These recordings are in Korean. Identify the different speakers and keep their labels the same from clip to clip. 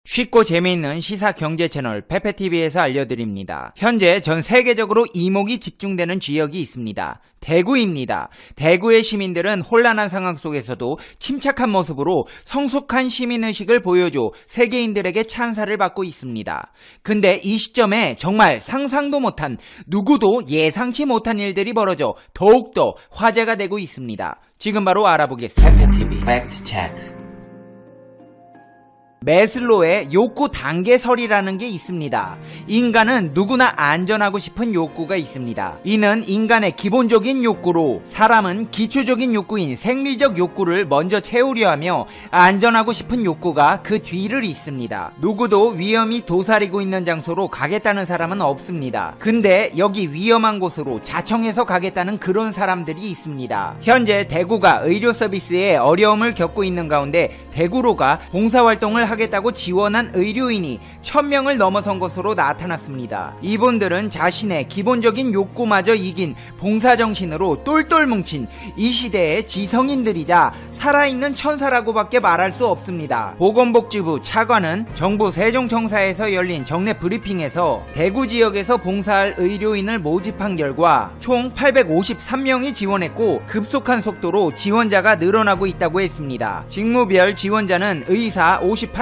Speaker 1: 쉽고 재미있는 시사 경제 채널 페페TV에서 알려드립니다. 현재 전 세계적으로 이목이 집중되는 지역이 있습니다. 대구입니다. 대구의 시민들은 혼란한 상황 속에서도 침착한 모습으로 성숙한 시민의식을 보여줘 세계인들에게 찬사를 받고 있습니다. 근데 이 시점에 정말 상상도 못한, 누구도 예상치 못한 일들이 벌어져 더욱더 화제가 되고 있습니다. 지금 바로 알아보겠습니다. 페페TV 팩트 체크. 매슬로의 욕구 단계설이라는 게 있습니다. 인간은 누구나 안전하고 싶은 욕구가 있습니다. 이는 인간의 기본적인 욕구로, 사람은 기초적인 욕구인 생리적 욕구를 먼저 채우려 하며 안전하고 싶은 욕구가 그 뒤를 잇습니다. 누구도 위험이 도사리고 있는 장소로 가겠다는 사람은 없습니다. 근데 여기 위험한 곳으로 자청해서 가겠다는 그런 사람들이 있습니다. 현재 대구가 의료 서비스에 어려움을 겪고 있는 가운데 대구로가 봉사활동을 하겠다고 지원한 의료인이 1000명을 넘어선 것으로 나타났습니다. 이분들은 자신의 기본적인 욕구마저 이긴 봉사정신으로 똘똘 뭉친 이 시대의 지성인들이자 살아있는 천사라고밖에 말할 수 없습니다. 보건복지부 차관은 정부 세종청사에서 열린 정례 브리핑에서 대구 지역에서 봉사할 의료인을 모집한 결과 총 853명이 지원했고 급속한 속도로 지원자가 늘어나고 있다고 했습니다. 직무별 지원자는 의사 58명,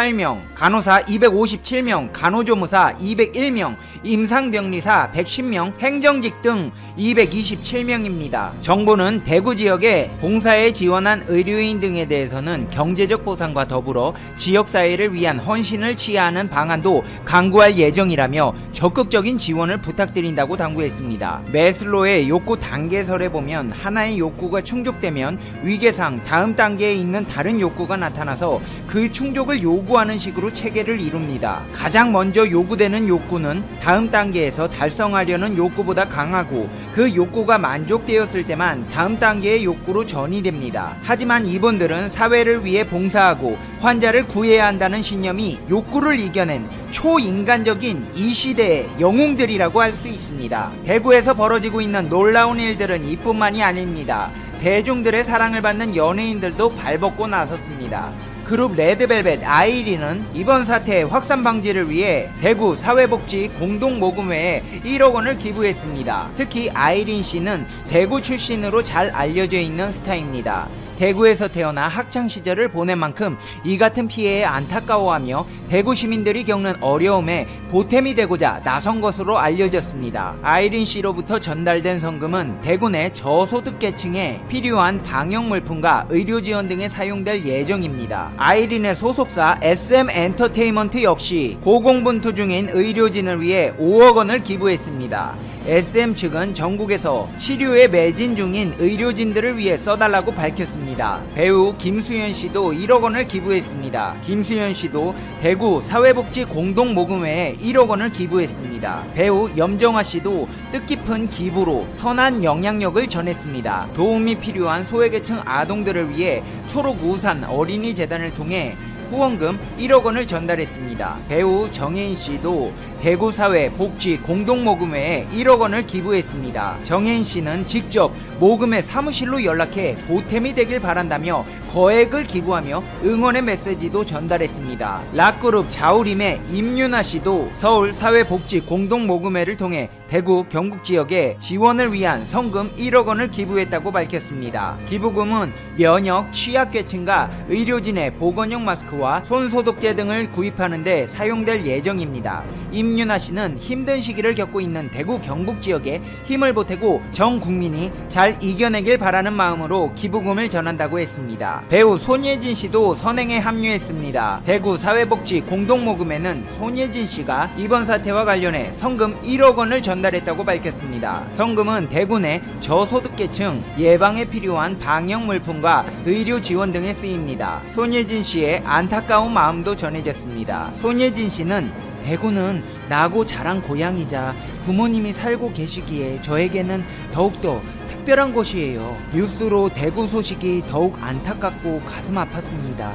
Speaker 1: 간호사 257명, 간호조무사 201명, 임상병리사 110명, 행정직 등 227명입니다. 정부는 대구 지역에 봉사에 지원한 의료인 등에 대해서는 경제적 보상과 더불어 지역사회를 위한 헌신을 취하는 방안도 강구할 예정이라며 적극적인 지원을 부탁드린다고 당부했습니다. 매슬로의 욕구 단계설에 보면 하나의 욕구가 충족되면 위계상 다음 단계에 있는 다른 욕구가 나타나서 그 충족을 요구하는 식으로 체계를 이룹니다. 가장 먼저 요구되는 욕구는 다음 단계에서 달성하려는 욕구보다 강하고 그 욕구가 만족되었을 때만 다음 단계의 욕구로 전이됩니다. 하지만 이분들은 사회를 위해 봉사하고 환자를 구해야 한다는 신념이 욕구를 이겨낸 초인간적인 이 시대의 영웅들이라고 할 수 있습니다. 대구에서 벌어지고 있는 놀라운 일들은 이뿐만이 아닙니다. 대중들의 사랑을 받는 연예인들도 발벗고 나섰습니다. 그룹 레드벨벳 아이린은 이번 사태의 확산 방지를 위해 대구 사회복지 공동모금회에 1억 원을 기부했습니다. 특히 아이린 씨는 대구 출신으로 잘 알려져 있는 스타입니다. 대구에서 태어나 학창시절을 보낸 만큼 이 같은 피해에 안타까워하며 대구 시민들이 겪는 어려움에 보탬이 되고자 나선 것으로 알려졌습니다. 아이린 씨로부터 전달된 성금은 대구 내 저소득계층에 필요한 방역물품과 의료지원 등에 사용될 예정입니다. 아이린의 소속사 SM엔터테인먼트 역시 고공분투 중인 의료진을 위해 5억 원을 기부했습니다. SM 측은 전국에서 치료에 매진 중인 의료진들을 위해 써달라고 밝혔습니다. 배우 김수현 씨도 1억 원을 기부했습니다. 김수현 씨도 대구 사회복지 공동모금회에 1억 원을 기부했습니다. 배우 염정아 씨도 뜻깊은 기부로 선한 영향력을 전했습니다. 도움이 필요한 소외계층 아동들을 위해 초록우산 어린이재단을 통해 후원금 1억 원을 전달했습니다. 배우 정혜인 씨도 대구사회 복지 공동모금회에 1억 원을 기부했습니다. 정혜인 씨는 직접 모금회 사무실로 연락해 보탬이 되길 바란다며 거액을 기부하며 응원의 메시지도 전달했습니다. 락그룹 자우림의 임윤아 씨도 서울 사회복지 공동모금회를 통해 대구 경북지역에 지원을 위한 성금 1억 원을 기부했다고 밝혔습니다. 기부금은 면역 취약계층과 의료진의 보건용 마스크와 손소독제 등을 구입하는 데 사용될 예정입니다. 임윤아 씨는 힘든 시기를 겪고 있는 대구 경북지역에 힘을 보태고 전 국민이 잘 이겨내길 바라는 마음으로 기부금을 전한다고 했습니다. 배우 손예진 씨도 선행에 합류했습니다. 대구 사회복지 공동모금회는 손예진 씨가 이번 사태와 관련해 성금 1억 원을 전달했다고 밝혔습니다. 성금은 대구 내 저소득계층 예방에 필요한 방역물품과 의료 지원 등에 쓰입니다. 손예진 씨의 안타까운 마음도 전해졌습니다. 손예진 씨는 대구는 나고 자란 고향이자 부모님이 살고 계시기에 저에게는 더욱더 특별한 곳이에요. 뉴스로 대구 소식이 더욱 안타깝고 가슴 아팠습니다.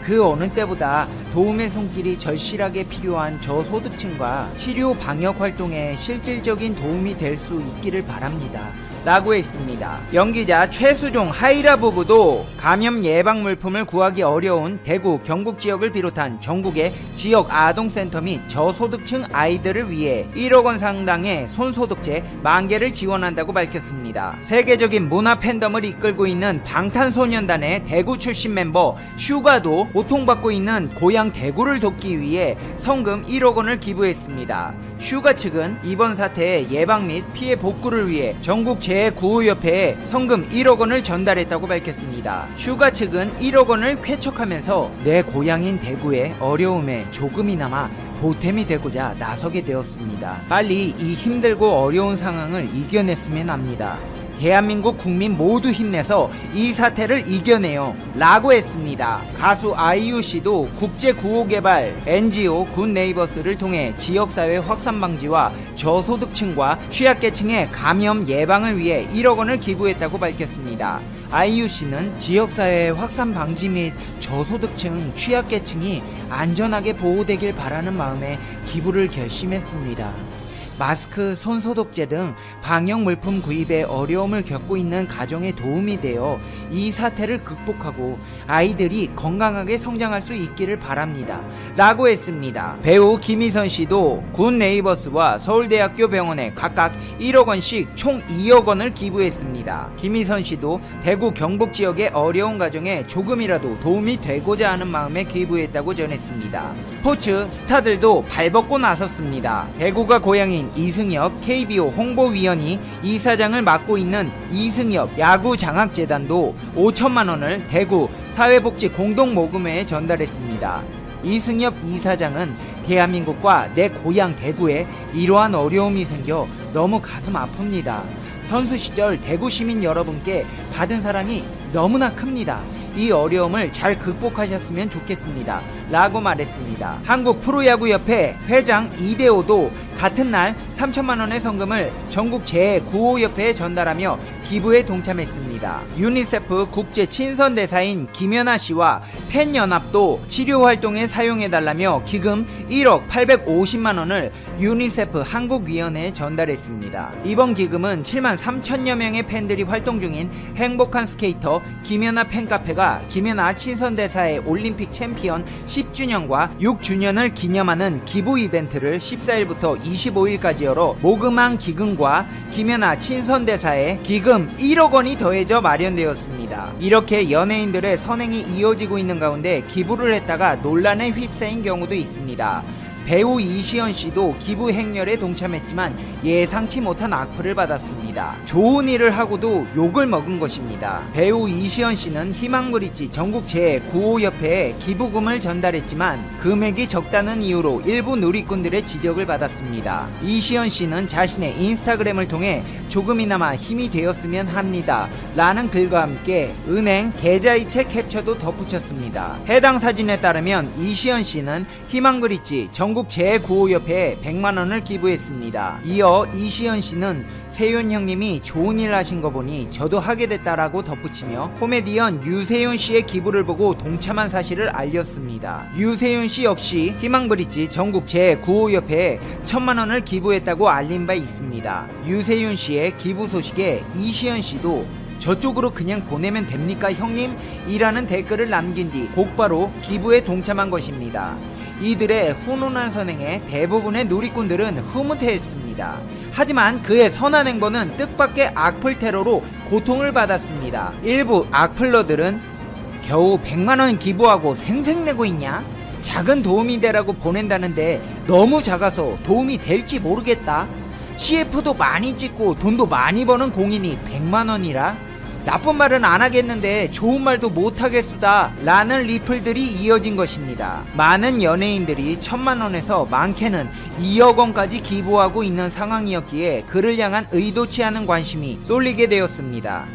Speaker 1: 그 어느 때보다 도움의 손길이 절실하게 필요한 저소득층과 치료 방역 활동에 실질적인 도움이 될 수 있기를 바랍니다. 라고 했습니다. 연기자 최수종 하이라 부부도 감염 예방 물품을 구하기 어려운 대구, 경북 지역을 비롯한 전국의 지역 아동센터 및 저소득층 아이들을 위해 1억 원 상당의 손소독제 10,000개를 지원한다고 밝혔습니다. 세계적인 문화 팬덤을 이끌고 있는 방탄소년단의 대구 출신 멤버 슈가도 고통받고 있는 고향 대구를 돕기 위해 성금 1억 원을 기부했습니다. 슈가 측은 이번 사태의 예방 및 피해 복구를 위해 전국 재구호협회에 성금 1억 원을 전달했다고 밝혔습니다. 슈가 측은 1억 원을 쾌척하면서 내 고향인 대구의 어려움에 조금이나마 보탬이 되고자 나서게 되었습니다. 빨리 이 힘들고 어려운 상황을 이겨냈으면 합니다. 대한민국 국민 모두 힘내서 이 사태를 이겨내요 라고 했습니다. 가수 아이유 씨도 국제구호개발 NGO 굿네이버스를 통해 지역사회 확산 방지와 저소득층과 취약계층의 감염 예방을 위해 1억 원을 기부했다고 밝혔습니다. 아이유 씨는 지역사회의 확산 방지 및 저소득층, 취약계층이 안전하게 보호되길 바라는 마음에 기부를 결심했습니다. 마스크, 손소독제 등 방역 물품 구입에 어려움을 겪고 있는 가정에 도움이 되어 이 사태를 극복하고 아이들이 건강하게 성장할 수 있기를 바랍니다 라고 했습니다. 배우 김희선 씨도 굿네이버스와 서울대학교 병원에 각각 1억 원씩 총 2억 원을 기부했습니다. 김희선 씨도 대구 경북 지역의 어려운 가정에 조금이라도 도움이 되고자 하는 마음에 기부했다고 전했습니다. 스포츠 스타들도 발벗고 나섰습니다. 대구가 고향인 이승엽 KBO 홍보위원이 이사장을 맡고 있는 이승엽 야구장학재단도 5천만 원을 대구 사회복지 공동모금회에 전달했습니다. 이승엽 이사장은 대한민국과 내 고향 대구에 이러한 어려움이 생겨 너무 가슴 아픕니다. 선수 시절 대구 시민 여러분께 받은 사랑이 너무나 큽니다. 이 어려움을 잘 극복하셨으면 좋겠습니다 라고 말했습니다. 한국 프로야구협회 회장 이대호도 같은 날 3천만 원의 성금을 전국 제9호협회에 전달하며 기부에 동참했습니다. 유니세프 국제 친선대사인 김연아 씨와 팬연합도 치료활동에 사용해달라며 기금 1억 850만 원을 유니세프 한국위원회에 전달했습니다. 이번 기금은 7만 3천여 명의 팬들이 활동 중인 행복한 스케이터 김연아 팬카페가 김연아 친선대사의 올림픽 챔피언 10주년과 6주년을 기념하는 기부 이벤트를 14일부터 25일까지 열어 모금한 기금과 김연아 친선대사의 기금 1억 원이 더해져 마련되었습니다. 이렇게 연예인들의 선행이 이어지고 있는 가운데 기부를 했다가 논란에 휩싸인 경우도 있습니다. 배우 이시연 씨도 기부 행렬에 동참했지만 예상치 못한 악플을 받았습니다. 좋은 일을 하고도 욕을 먹은 것입니다. 배우 이시연 씨는 희망브릿지 전국 제9호협회에 기부금을 전달했지만 금액이 적다는 이유로 일부 누리꾼들의 지적을 받았습니다. 이시연 씨는 자신의 인스타그램을 통해 조금이나마 힘이 되었으면 합니다 라는 글과 함께 은행 계좌이체 캡처도 덧붙였습니다. 해당 사진에 따르면 이시연 씨는 희망브릿지 전국 제9호협회에 100만원을 기부했습니다. 이어 이시연 씨는 세윤 형님이 좋은 일 하신 거 보니 저도 하게 됐다라고 덧붙이며 코미디언 유세윤 씨의 기부를 보고 동참한 사실을 알렸습니다. 유세윤 씨 역시 희망브릿지 전국 제9호협회에 1,000만원을 기부했다고 알린 바 있습니다. 유세윤 씨의 기부 소식에 이시연 씨도 저쪽으로 그냥 보내면 됩니까 형님? 이라는 댓글을 남긴 뒤 곧바로 기부에 동참한 것입니다. 이들의 훈훈한 선행에 대부분의 누리꾼들은 흐뭇해했습니다. 하지만 그의 선한 행보는 뜻밖의 악플 테러로 고통을 받았습니다. 일부 악플러들은 겨우 100만원 기부하고 생색내고 있냐? 작은 도움이 되라고 보낸다는데 너무 작아서 도움이 될지 모르겠다. CF도 많이 찍고 돈도 많이 버는 공인이 100만원이라? 나쁜 말은 안 하겠는데 좋은 말도 못 하겠수다 라는 리플들이 이어진 것입니다. 많은 연예인들이 1,000만원에서 많게는 2억 원까지 기부하고 있는 상황이었기에 그를 향한 의도치 않은 관심이 쏠리게 되었습니다.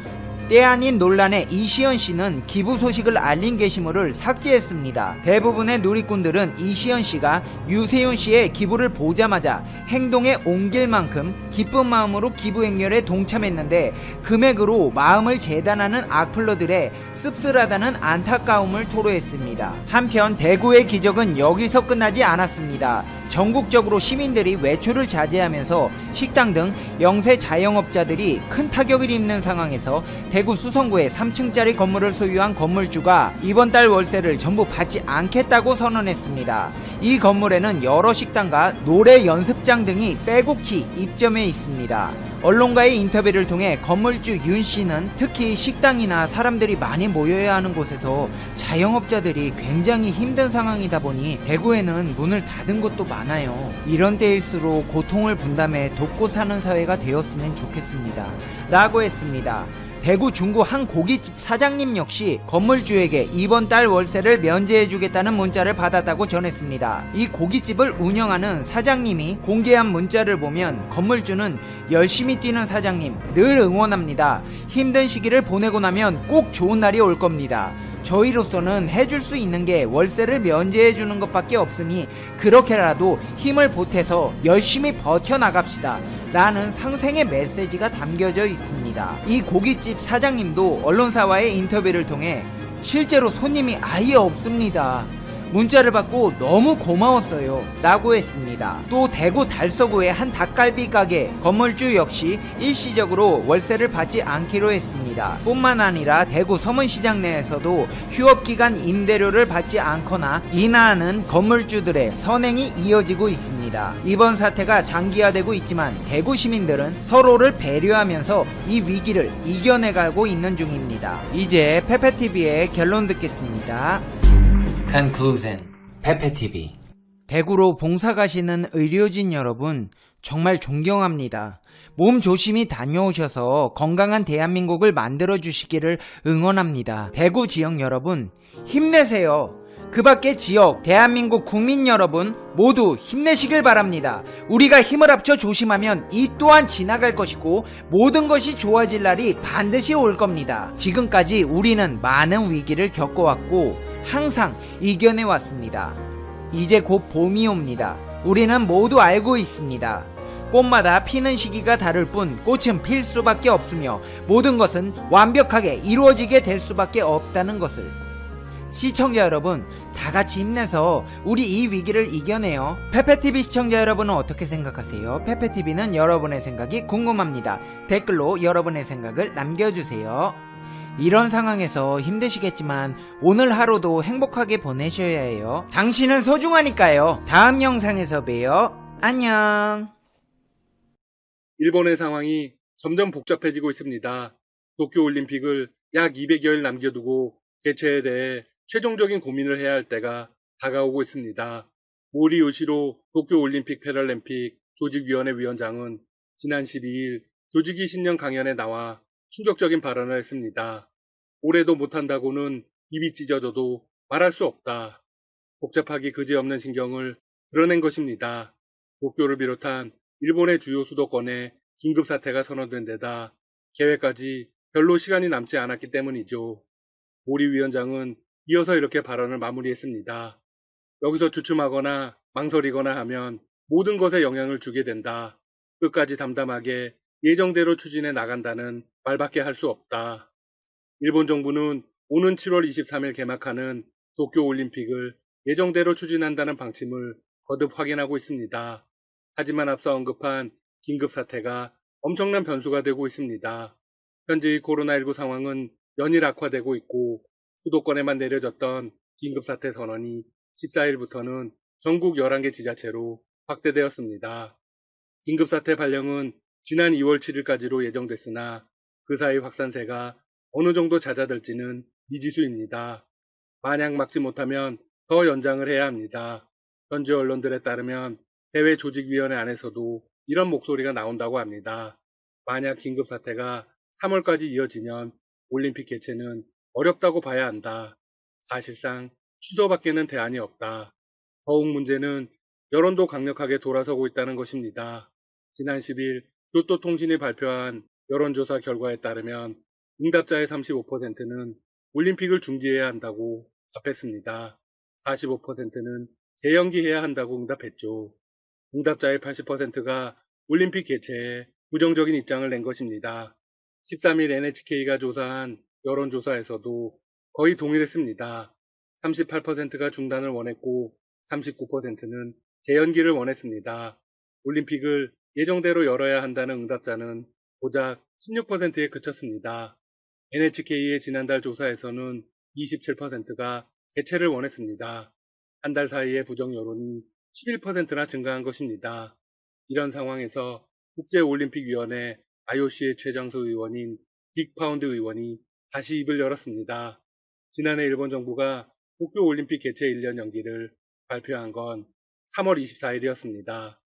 Speaker 1: 때 아닌 논란에 이시연 씨는 기부 소식을 알린 게시물을 삭제했습니다. 대부분의 누리꾼들은 이시연 씨가 유세윤 씨의 기부를 보자마자 행동에 옮길 만큼 기쁜 마음으로 기부 행렬에 동참했는데 금액으로 마음을 재단하는 악플러들의 씁쓸하다는 안타까움을 토로했습니다. 한편 대구의 기적은 여기서 끝나지 않았습니다. 전국적으로 시민들이 외출을 자제하면서 식당 등 영세 자영업자들이 큰 타격을 입는 상황에서 대구 수성구의 3층짜리 건물을 소유한 건물주가 이번 달 월세를 전부 받지 않겠다고 선언했습니다. 이 건물에는 여러 식당과 노래 연습장 등이 빼곡히 입점해 있습니다. 언론과의 인터뷰를 통해 건물주 윤 씨는 특히 식당이나 사람들이 많이 모여야 하는 곳에서 자영업자들이 굉장히 힘든 상황이다 보니 대구에는 문을 닫은 곳도 많아요. 이런 때일수록 고통을 분담해 돕고 사는 사회가 되었으면 좋겠습니다. 라고 했습니다. 대구 중구 한 고깃집 사장님 역시 건물주에게 이번 달 월세를 면제해주겠다는 문자를 받았다고 전했습니다. 이 고깃집을 운영하는 사장님이 공개한 문자를 보면 건물주는 열심히 뛰는 사장님 늘 응원합니다. 힘든 시기를 보내고 나면 꼭 좋은 날이 올 겁니다. 저희로서는 해줄 수 있는 게 월세를 면제해주는 것밖에 없으니 그렇게라도 힘을 보태서 열심히 버텨나갑시다. 라는 상생의 메시지가 담겨져 있습니다. 이 고깃집 사장님도 언론사와의 인터뷰를 통해 실제로 손님이 아예 없습니다. 문자를 받고 너무 고마웠어요 라고 했습니다. 또 대구 달서구의 한 닭갈비 가게 건물주 역시 일시적으로 월세를 받지 않기로 했습니다. 뿐만 아니라 대구 서문시장 내에서도 휴업기간 임대료를 받지 않거나 인하하는 건물주들의 선행이 이어지고 있습니다. 이번 사태가 장기화되고 있지만 대구 시민들은 서로를 배려하면서 이 위기를 이겨내가고 있는 중입니다. 이제 페페TV의 결론 듣겠습니다.
Speaker 2: Conclusion. 페페TV.
Speaker 1: 대구로 봉사 가시는 의료진 여러분, 정말 존경합니다. 몸 조심히 다녀오셔서 건강한 대한민국을 만들어 주시기를 응원합니다. 대구 지역 여러분, 힘내세요. 그 밖의 지역, 대한민국 국민 여러분 모두 힘내시길 바랍니다. 우리가 힘을 합쳐 조심하면 이 또한 지나갈 것이고 모든 것이 좋아질 날이 반드시 올 겁니다. 지금까지 우리는 많은 위기를 겪어왔고 항상 이겨내 왔습니다. 이제 곧 봄이 옵니다. 우리는 모두 알고 있습니다. 꽃마다 피는 시기가 다를 뿐 꽃은 필 수밖에 없으며 모든 것은 완벽하게 이루어지게 될 수밖에 없다는 것을. 시청자 여러분, 다같이 힘내서 우리 이 위기를 이겨내요. 페페TV 시청자 여러분은 어떻게 생각하세요? 페페TV는 여러분의 생각이 궁금합니다. 댓글로 여러분의 생각을 남겨주세요. 이런 상황에서 힘드시겠지만 오늘 하루도 행복하게 보내셔야 해요. 당신은 소중하니까요. 다음 영상에서 봬요. 안녕.
Speaker 3: 일본의 상황이 점점 복잡해지고 있습니다. 도쿄올림픽을 약 200여일 남겨두고 개최에 대해 최종적인 고민을 해야 할 때가 다가오고 있습니다. 모리 요시로 도쿄올림픽 패럴림픽 조직위원회 위원장은 지난 12일 조직위 신년 강연에 나와 충격적인 발언을 했습니다. 올해도 못한다고는 입이 찢어져도 말할 수 없다. 복잡하기 그지없는 신경을 드러낸 것입니다. 도쿄를 비롯한 일본의 주요 수도권에 긴급사태가 선언된 데다 계획까지 별로 시간이 남지 않았기 때문이죠. 모리 위원장은 이어서 이렇게 발언을 마무리했습니다. 여기서 주춤하거나 망설이거나 하면 모든 것에 영향을 주게 된다. 끝까지 담담하게 예정대로 추진해 나간다는 말밖에 할 수 없다. 일본 정부는 오는 7월 23일 개막하는 도쿄올림픽을 예정대로 추진한다는 방침을 거듭 확인하고 있습니다. 하지만 앞서 언급한 긴급사태가 엄청난 변수가 되고 있습니다. 현재의 코로나19 상황은 연일 악화되고 있고 수도권에만 내려졌던 긴급사태 선언이 14일부터는 전국 11개 지자체로 확대되었습니다. 긴급사태 발령은 지난 2월 7일까지로 예정됐으나 그 사이 확산세가 어느 정도 잦아들지는 미지수입니다. 만약 막지 못하면 더 연장을 해야 합니다. 현지 언론들에 따르면 대회 조직위원회 안에서도 이런 목소리가 나온다고 합니다. 만약 긴급사태가 3월까지 이어지면 올림픽 개최는 어렵다고 봐야 한다. 사실상 취소밖에는 대안이 없다. 더욱 문제는 여론도 강력하게 돌아서고 있다는 것입니다. 지난 10일 교토통신이 발표한 여론조사 결과에 따르면 응답자의 35%는 올림픽을 중지해야 한다고 답했습니다. 45%는 재연기해야 한다고 응답했죠. 응답자의 80%가 올림픽 개최에 부정적인 입장을 낸 것입니다. 13일 NHK가 조사한 여론조사에서도 거의 동일했습니다. 38%가 중단을 원했고 39%는 재연기를 원했습니다. 올림픽을 예정대로 열어야 한다는 응답자는 고작 16%에 그쳤습니다. NHK의 지난달 조사에서는 27%가 개최를 원했습니다. 한 달 사이에 부정 여론이 11%나 증가한 것입니다. 이런 상황에서 국제올림픽위원회 IOC의 최장수 의원인 딕 파운드 의원이 다시 입을 열었습니다. 지난해 일본 정부가 도쿄올림픽 개최 1년 연기를 발표한 건 3월 24일이었습니다.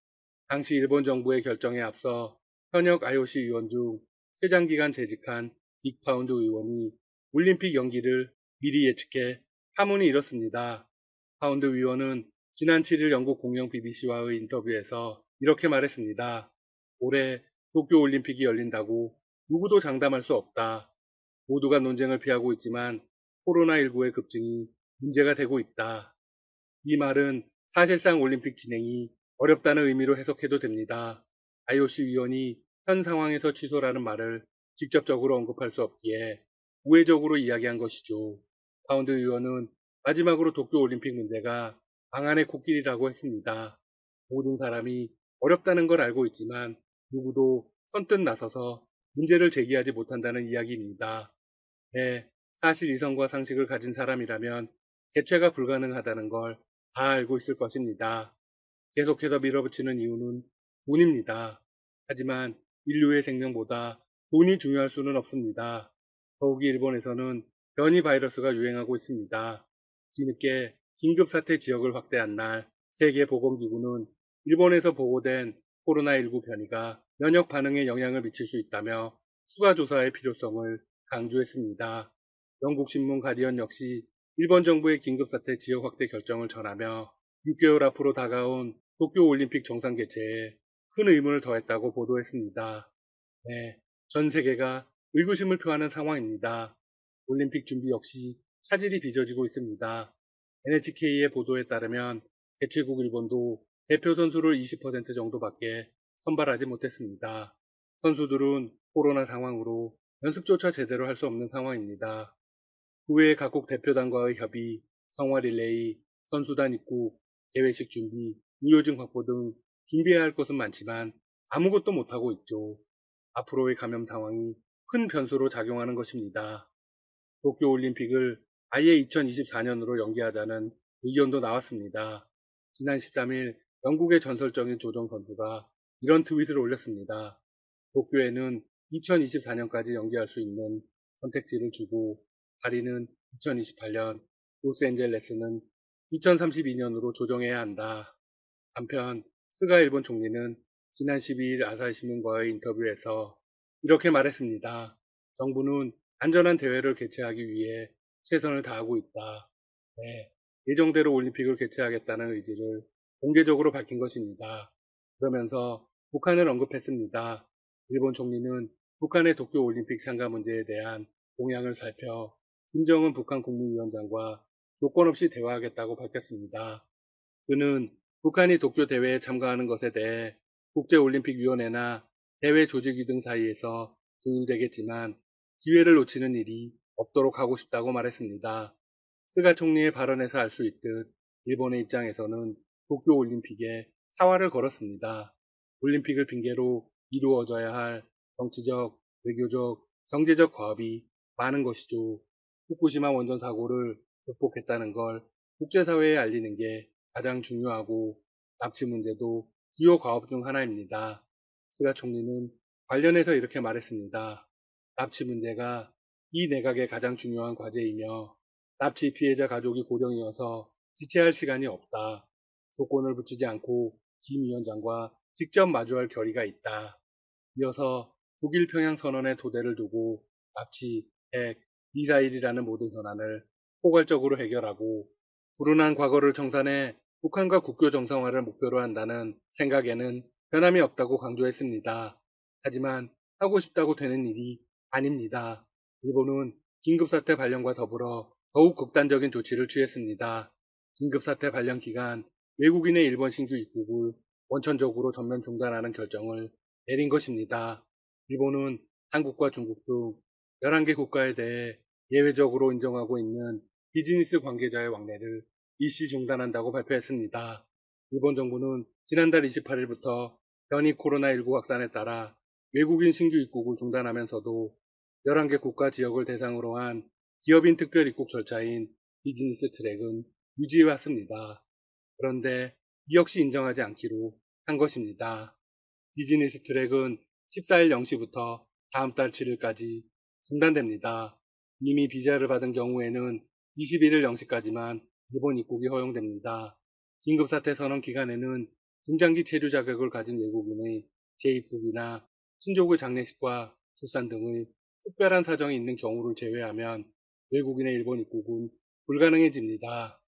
Speaker 3: 당시 일본 정부의 결정에 앞서 현역 IOC 위원 중 최장기간 재직한 딕 파운드 의원이 올림픽 연기를 미리 예측해 파문이 일었습니다. 파운드 위원은 지난 7일 영국 공영 BBC와의 인터뷰에서 이렇게 말했습니다. 올해 도쿄올림픽이 열린다고 누구도 장담할 수 없다. 모두가 논쟁을 피하고 있지만 코로나19의 급증이 문제가 되고 있다. 이 말은 사실상 올림픽 진행이 어렵다는 의미로 해석해도 됩니다. IOC 위원이 현 상황에서 취소라는 말을 직접적으로 언급할 수 없기에 우회적으로 이야기한 것이죠. 파운드 의원은 마지막으로 도쿄올림픽 문제가 방안의 코끼리라고 했습니다. 모든 사람이 어렵다는 걸 알고 있지만 누구도 선뜻 나서서 문제를 제기하지 못한다는 이야기입니다. 네, 사실 이성과 상식을 가진 사람이라면 개최가 불가능하다는 걸 다 알고 있을 것입니다. 계속해서 밀어붙이는 이유는 돈입니다. 하지만 인류의 생명보다 돈이 중요할 수는 없습니다. 더욱이 일본에서는 변이 바이러스가 유행하고 있습니다. 뒤늦게 긴급사태 지역을 확대한 날 세계보건기구는 일본에서 보고된 코로나19 변이가 면역 반응에 영향을 미칠 수 있다며 추가 조사의 필요성을 강조했습니다. 영국 신문 가디언 역시 일본 정부의 긴급사태 지역 확대 결정을 전하며 6개월 앞으로 다가온 도쿄올림픽 정상 개최에 큰 의문을 더했다고 보도했습니다. 네, 전 세계가 의구심을 표하는 상황입니다. 올림픽 준비 역시 차질이 빚어지고 있습니다. NHK의 보도에 따르면 개최국 일본도 대표 선수를 20% 정도밖에 선발하지 못했습니다. 선수들은 코로나 상황으로 연습조차 제대로 할 수 없는 상황입니다. 그 외에 각국 대표단과의 협의, 성화 릴레이, 선수단 입국, 개회식 준비, 무효증 확보 등 준비해야 할 것은 많지만 아무것도 못하고 있죠. 앞으로의 감염 상황이 큰 변수로 작용하는 것입니다. 도쿄올림픽을 아예 2024년으로 연기하자는 의견도 나왔습니다. 지난 13일 영국의 전설적인 조정 선수가 이런 트윗을 올렸습니다. 도쿄에는 2024년까지 연기할 수 있는 선택지를 주고 파리는 2028년, 로스앤젤레스는 2032년으로 조정해야 한다. 한편 스가 일본 총리는 지난 12일 아사히신문과의 인터뷰에서 이렇게 말했습니다. 정부는 안전한 대회를 개최하기 위해 최선을 다하고 있다. 네, 예정대로 올림픽을 개최하겠다는 의지를 공개적으로 밝힌 것입니다. 그러면서 북한을 언급했습니다. 일본 총리는 북한의 도쿄올림픽 참가 문제에 대한 동향을 살펴 김정은 북한 국무위원장과 조건 없이 대화하겠다고 밝혔습니다. 그는 북한이 도쿄 대회에 참가하는 것에 대해 국제올림픽위원회나 대회 조직위 등 사이에서 조율되겠지만 기회를 놓치는 일이 없도록 하고 싶다고 말했습니다. 스가 총리의 발언에서 알 수 있듯 일본의 입장에서는 도쿄올림픽에 사활을 걸었습니다. 올림픽을 핑계로 이루어져야 할 정치적, 외교적, 경제적 과업이 많은 것이죠. 후쿠시마 원전 사고를 극복했다는 걸 국제사회에 알리는 게 가장 중요하고 납치 문제도 주요 과업 중 하나입니다. 스가 총리는 관련해서 이렇게 말했습니다. 납치 문제가 이 내각의 가장 중요한 과제이며 납치 피해자 가족이 고령이어서 지체할 시간이 없다. 조건을 붙이지 않고 김 위원장과 직접 마주할 결의가 있다. 이어서 북일 평양 선언의 토대를 두고 납치, 핵, 미사일이라는 모든 현안을 포괄적으로 해결하고 불운한 과거를 청산해 북한과 국교 정상화를 목표로 한다는 생각에는 변함이 없다고 강조했습니다. 하지만 하고 싶다고 되는 일이 아닙니다. 일본은 긴급사태 발령과 더불어 더욱 극단적인 조치를 취했습니다. 긴급사태 발령 기간 외국인의 일본 신규 입국을 원천적으로 전면 중단하는 결정을 내린 것입니다. 일본은 한국과 중국 등 11개 국가에 대해 예외적으로 인정하고 있는 비즈니스 관계자의 왕래를 일시 중단한다고 발표했습니다. 일본 정부는 지난달 28일부터 변이 코로나19 확산에 따라 외국인 신규 입국을 중단하면서도 11개 국가 지역을 대상으로 한 기업인 특별 입국 절차인 비즈니스 트랙은 유지해왔습니다. 그런데 이 역시 인정하지 않기로 한 것입니다. 비즈니스 트랙은 14일 0시부터 다음 달 7일까지 중단됩니다. 이미 비자를 받은 경우에는 21일 0시까지만 일본 입국이 허용됩니다. 긴급사태 선언 기간에는 중장기 체류 자격을 가진 외국인의 재입국이나 친족의 장례식과 출산 등의 특별한 사정이 있는 경우를 제외하면 외국인의 일본 입국은 불가능해집니다.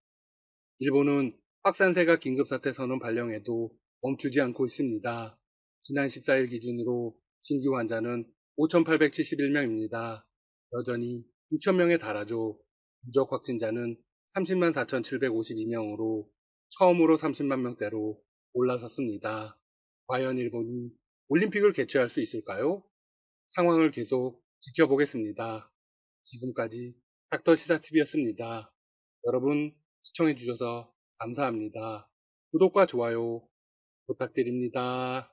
Speaker 3: 일본은 확산세가 긴급사태 선언 발령에도 멈추지 않고 있습니다. 지난 14일 기준으로 신규 환자는 5,871명입니다. 여전히 6,000명에 달하죠. 누적 확진자는 30만 4,752명으로 처음으로 30만 명대로 올라섰습니다. 과연 일본이 올림픽을 개최할 수 있을까요? 상황을 계속 지켜보겠습니다. 지금까지 닥터 시사TV였습니다. 여러분 시청해주셔서 감사합니다. 구독과 좋아요 부탁드립니다.